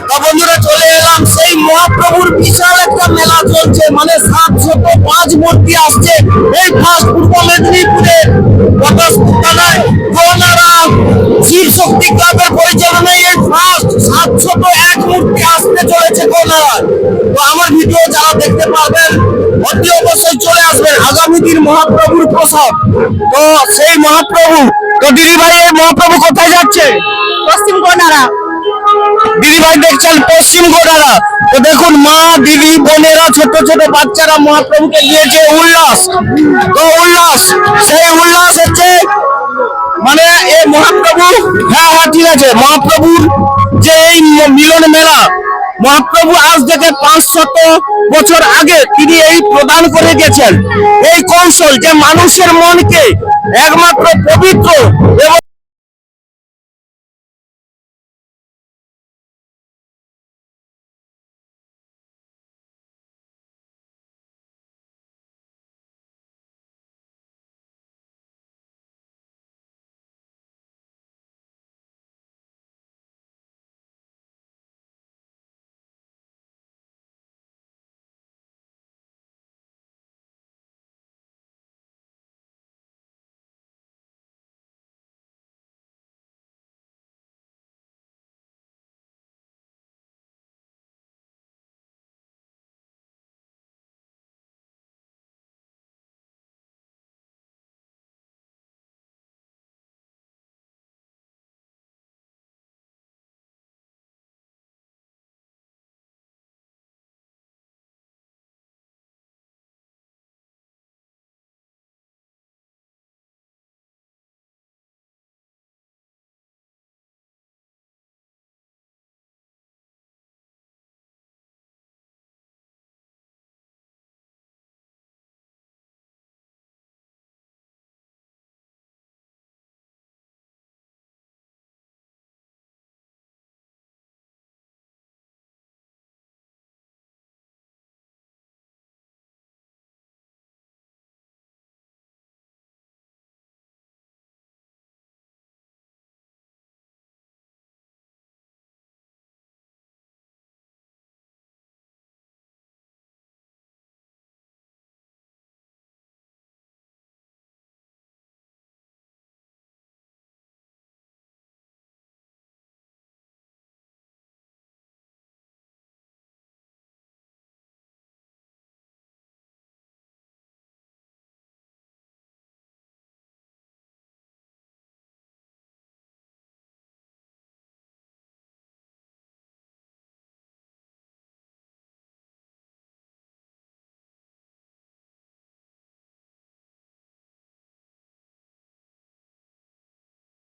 তা বন্ধুরা চলে এলাম সেই মহাপ্রভুর বিশাল একটা মেলা চলছে, মানে 705 মূর্তি আসছে এই ফার্স্ট পূর্ব মেদিনীপুরে থানায় গোনারা শিব শক্তি ক্লাবের পরিচালনায় এই ফার্স্ট 701 মূর্তি আসতে চলেছে গোনারা। তো আমার ভিডিও যারা দেখতে পারবেন অতি অবশ্যই চলে আসবেন, আগামী দিন মহাপ্রভুর প্রসাদ। তো সেই মহাপ্রভু, তো দিদি ভাই এই মহাপ্রভু কোথায় যাচ্ছে? পশ্চিম গোনারা। দিদি ভাই দেখছেন পশ্চিম গোনারা। তো দেখুন মা দিদি বোনেরা ছোট ছোট বাচ্চারা মহাপ্রভুকে দিয়েছে উল্লাস। তো উল্লাস, সেই উল্লাস হচ্ছে মানে এই মহাপ্রভু, হ্যাঁ হ্যাঁ ঠিক আছে, মহাপ্রভুর যে এই মিলন মেলা, মহাপ্রভু আজ থেকে 500 বছর আগে তিনি এই প্রদান করে গেছেন এই কৌশল, যে মানুষের মনকে একমাত্র পবিত্র এবং